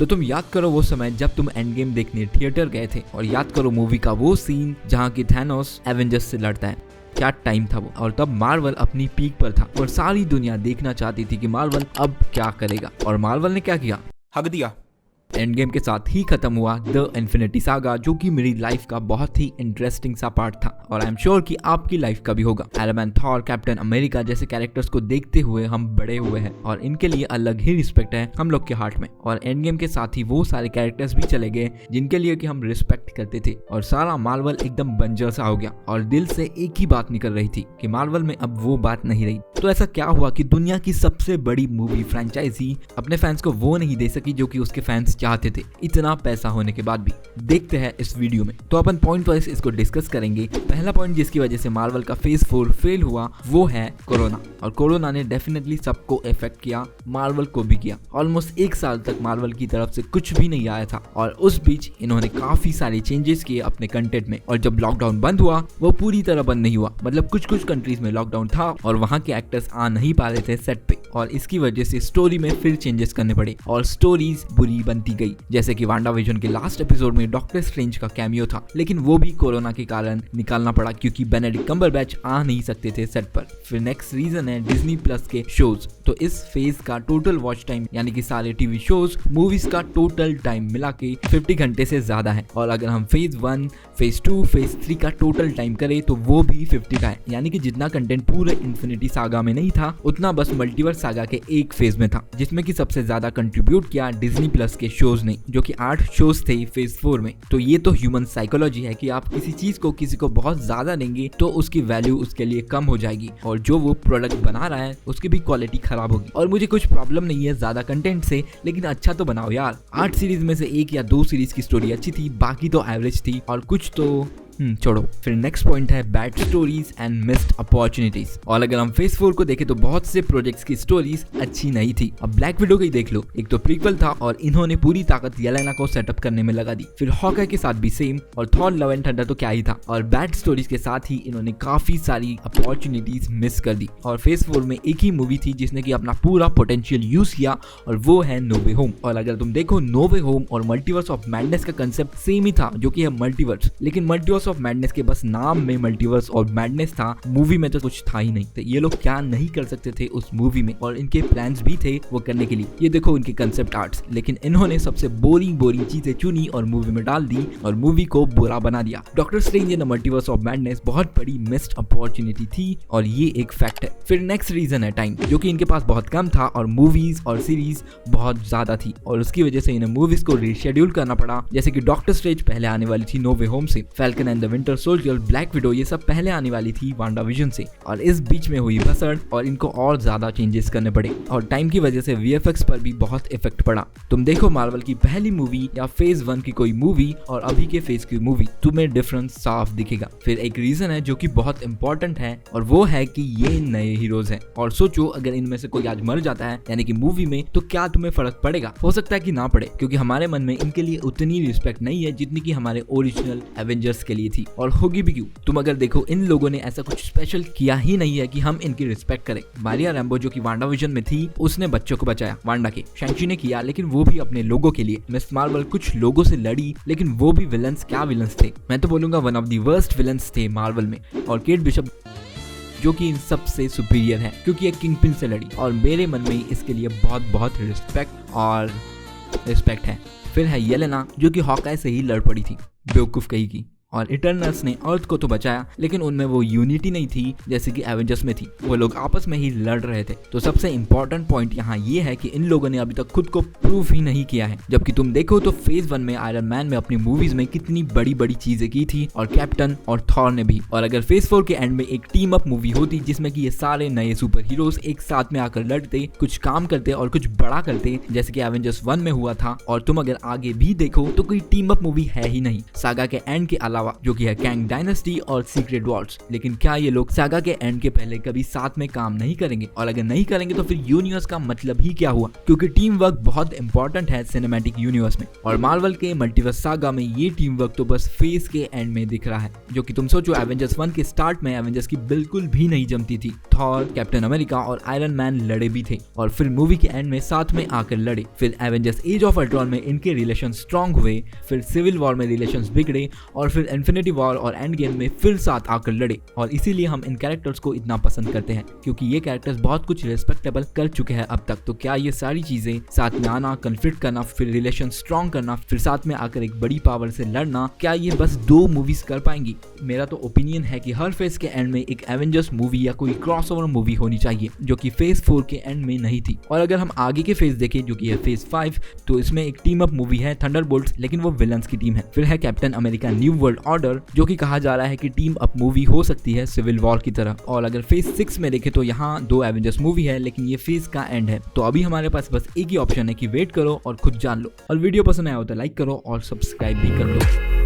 तो तुम याद करो वो समय जब तुम एंड गेम देखने थिएटर गए थे, और याद करो मूवी का वो सीन जहाँ की थैनोस एवेंजर्स से लड़ता है। क्या टाइम था वो। और तब मार्वल अपनी पीक पर था और सारी दुनिया देखना चाहती थी कि मार्वल अब क्या करेगा, और मार्वल ने क्या किया, हक दिया। एंड गेम के साथ ही खत्म हुआ द इन्फिनिटी सागा, जो कि मेरी लाइफ का बहुत ही इंटरेस्टिंग सा पार्ट था, और आई एम श्योर कि आपकी लाइफ का भी होगा। Iron man, Thor, captain America जैसे कैरेक्टर्स को देखते हुए हम बड़े हुए हैं, और इनके लिए अलग ही रिस्पेक्ट है हम लोग के हार्ट में। और एंड गेम के साथ ही वो सारे कैरेक्टर्स भी चले गए जिनके लिए कि हम रिस्पेक्ट करते थे, और सारा मार्वल एकदम बंजर सा हो गया, और दिल से एक ही बात निकल रही थी कि मार्वल में अब वो बात नहीं रही। तो ऐसा क्या हुआ कि दुनिया की सबसे बड़ी मूवी फ्रेंचाइजी अपने फैंस को वो नहीं दे सकी जो कि उसके फैंस चाहते थे, इतना पैसा होने के बाद भी। देखते हैं इस वीडियो में, तो अपन पॉइंट वाइज इसको डिस्कस करेंगे। पहला पॉइंट जिसकी वजह से मार्वल का फेज 4 फेल हुआ वो है कोरोना, और कोरोना ने डेफिनेटली सबको इफेक्ट किया, मार्वल को भी किया। ऑलमोस्ट 1 साल तक मार्वल की तरफ से कुछ भी नहीं आया था, और उस बीच इन्होंने काफी सारे चेंजेस किए अपने कंटेंट में। और जब लॉकडाउन बंद हुआ वो पूरी तरह बंद नहीं हुआ, मतलब कुछ कंट्रीज में लॉकडाउन था और वहां के एक्टर्स आ नहीं पा रहे थे सेट पे, और इसकी वजह से स्टोरी में फिर चेंजेस करने पड़े और स्टोरीज बुरी बनती गई। जैसे कि वांडा विजन के लास्ट एपिसोड में डॉक्टर स्ट्रेंज का कैमियो था, लेकिन वो भी कोरोना के कारण निकालना पड़ा क्योंकि बेनेडिक्ट कम्बरबैच आ नहीं सकते थे सेट पर। फिर नेक्स्ट रीजन है डिज्नी प्लस के शोज। तो इस फेज का टोटल वॉच टाइम यानी कि सारे टीवी शोज मूवीज का टोटल टाइम मिला के 50 घंटे से ज्यादा है, और अगर हम फेज 1, फेज 2, फेज 3 का टोटल टाइम करें तो वो भी 50 का है, यानी कि जितना कंटेंट पूरे इन्फिनिटी सागा में नहीं था उतना बस मल्टीवर्स सागा के एक फेज में था, जिसमें कि सबसे ज्यादा कंट्रीब्यूट किया डिज्नी प्लस के शोज ने, जो कि 8 शोज थे फेज 4 में। तो ये तो ह्यूमन साइकोलॉजी है कि आप किसी चीज को किसी को बहुत ज्यादा देंगे तो उसकी वैल्यू उसके लिए कम हो जाएगी, और जो वो प्रोडक्ट बना रहा है उसकी भी क्वालिटी खराब होगी। और मुझे कुछ प्रॉब्लम नहीं है ज्यादा कंटेंट से, लेकिन अच्छा तो बनाओ यार। 8 सीरीज में से 1 या 2 सीरीज की स्टोरी अच्छी थी, बाकी तो एवरेज थी, और कुछ तो छोड़ो। फिर नेक्स्ट पॉइंट है bad stories and missed opportunities. और अगर हम फेज 4 को देखें तो बहुत से प्रोजेक्ट्स की स्टोरीज अच्छी नहीं थी। अब ब्लैक विडो का ही देख लो, एक तो प्रीक्वल था और इन्होंने पूरी ताकत येलेना को सेटअप करने में लगा दी। फिर हॉकाई के साथ भी सेम, और थॉर लव एंड थंडर तो क्या ही था। और बैड स्टोरीज के साथ ही इन्होंने काफी सारी अपॉर्चुनिटीज मिस कर दी। और फेज 4 में एक ही मूवी थी जिसने कि अपना पूरा पोटेंशियल यूज किया, और वो है नो वे होम। और अगर तुम देखो नो वे होम और मल्टीवर्स ऑफ मैडनेस का कंसेप्ट सेम ही था, जो कि है मल्टीवर्स, लेकिन मल्टीवर्स ऑफ मैडनेस के बस नाम में मल्टीवर्स और मैडनेस था, मूवी में तो कुछ था ही नहीं। तो ये लोग क्या नहीं कर सकते थे उस मूवी में, और इनके प्लान्स भी थे वो करने के लिए। ये देखो इनके कंसेप्ट आर्ट्स, लेकिन इन्होंने सबसे बोरिंग चीजें चुनी और मूवी में डाल दी और मूवी को बुरा बना दिया। Doctor strange in the multiverse of madness बहुत बड़ी मिस्ड अपॉर्चुनिटी थी, और ये एक फैक्ट है। फिर नेक्स्ट रीजन है टाइम, जो कि इनके पास बहुत कम था और मूवीज और सीरीज बहुत ज्यादा थी, और उसकी वजह से इन्हें मूवीज को रीशेड्यूल करना पड़ा। जैसे कि डॉक्टर स्ट्रेंज पहले आने वाली थी नो वे होम से, falcon and the winter soldier, black window ये सब पहले आने वाली थी वांडा विजन से, और इस बीच में हुई भसड़ और इनको और ज्यादा चेंजेस करने पड़े, और टाइम की वजह से वीएफएक्स पर भी बहुत इफेक्ट पड़ा। तुम देखो मार्वल की पहली मूवी या फेज 1 की कोई मूवी और अभी के फेज की मूवी, तुम्हें डिफरेंस साफ दिखेगा। फिर एक रीजन है जो कि बहुत इंपॉर्टेंट है, और वो है कि ये नए हीरोज हैं, और सोचो अगर इनमें से कोई आज मर जाता है यानी कि मूवी में, तो क्या तुम्हें फर्क पड़ेगा? हो सकता है कि ना पड़े, क्योंकि हमारे मन में इनके लिए उतनी रिस्पेक्ट नहीं है जितनी कि हमारे ओरिजिनल एवेंजर्स के लिए थी, और होगी भी क्यों? तुम अगर देखो इन लोगों ने ऐसा कुछ स्पेशल किया ही नहीं है कि हम इनकी रिस्पेक्ट करें। मारिया रैम्बो जो कि वांडा विजन में थी, उसने बच्चों को बचाया वांडा के। शैंची ने किया, लेकिन वो भी अपने लोगों के लिए। मिस मार्वल कुछ लोगों से लड़ी, लेकिन वो भी विलन्स क्या विलन्स थे, मैं तो बोलूंगा one of the worst villains थे मार्वल में। और केट बिशप जो कि इन सबसे सुपीरियर है, क्योंकि एक किंगपिन से लड़ी, और मेरे मन में इसके लिए बहुत रिस्पेक्ट है। फिर है येलेना जो कि हॉकाई से ही लड़ पड़ी थी, बेवकूफ कही की। और इटर्नल्स ने अर्थ को तो बचाया, लेकिन उनमें वो यूनिटी नहीं थी जैसे कि एवेंजर्स में थी, वो लोग आपस में ही लड़ रहे थे। तो सबसे इंपॉर्टेंट पॉइंट यहाँ ये है कि इन लोगों ने अभी तक खुद को प्रूफ ही नहीं किया है। जबकि तुम देखो तो फेज 1 में आयरन मैन में अपनी मूवीज में कितनी बड़ी चीजें की थी, और कैप्टन और थॉर ने भी। और अगर फेज 4 के एंड में एक टीम अप मूवी होती जिसमें कि ये सारे नए सुपर हीरोज एक साथ में आकर लड़ते, कुछ काम करते और कुछ बड़ा करते, जैसे कि एवेंजर्स 1 में हुआ था, और तुम अगर आगे भी देखो तो कोई टीम अप मूवी है ही नहीं। सागा के एंड के अलावा अलावा, जो कि है कैंग डायनेस्टी और सीक्रेट वॉर्स। लेकिन क्या ये लोग सागा के एंड के पहले कभी साथ में काम नहीं करेंगे? और अगर नहीं करेंगे तो फिर यूनिवर्स का मतलब ही क्या हुआ? क्योंकि टीम वर्क बहुत इंपॉर्टेंट है सिनेमैटिक यूनिवर्स में, और मार्वल के मल्टीवर्स सागा में ये टीम वर्क तो बस फेज के एंड में दिख रहा है। जो कि तुम सोचो, एवेंजर्स 1 के स्टार्ट में एवेंजर्स की बिल्कुल भी नहीं जमती थी। थॉर, कैप्टन अमेरिका और आयरन मैन लड़े भी थे, और फिर मूवी के एंड में साथ में आकर लड़े। फिर एवेंजर्स एज ऑफ अल्ट्रॉन में इनके रिलेशन स्ट्रांग हुए, फिर सिविल वॉर में रिलेशंस बिगड़े, और फिर इन्फिनिटी वॉर और एंड गेम में फिर साथ आकर लड़े। और इसीलिए हम इन कैरेक्टर्स को इतना पसंद करते हैं, क्योंकि ये कैरेक्टर्स बहुत कुछ रिस्पेक्टेबल कर चुके हैं अब तक। तो क्या ये सारी चीजें, साथ में आना, कन्फ्लिक्ट करना, फिर रिलेशन स्ट्रांग करना, फिर साथ में आकर एक बड़ी पावर से लड़ना, क्या ये बस 2 मूवीज कर पाएंगी? मेरा तो ओपिनियन है कि हर फेज के एंड में एक एवेंजर्स मूवी या कोई क्रॉसओवर मूवी होनी चाहिए, जो कि फेज 4 के एंड में नहीं थी। और अगर हम आगे के फेज देखें, जो कि है फेज 5, तो इसमें एक टीम अप मूवी है थंडरबोल्ट्स, लेकिन वो विलन्स की टीम है। फिर है captain America new world order, जो कि कहा जा रहा है कि टीम अप मूवी हो सकती है सिविल वॉर की तरह। और अगर फेज 6 में देखें तो यहाँ 2 एवेंजर्स मूवी है, लेकिन ये फेज का एंड है। तो अभी हमारे पास बस एक ही ऑप्शन है कि वेट करो और खुद जान लो। और वीडियो पसंद आया हो तो लाइक करो और सब्सक्राइब भी कर लो।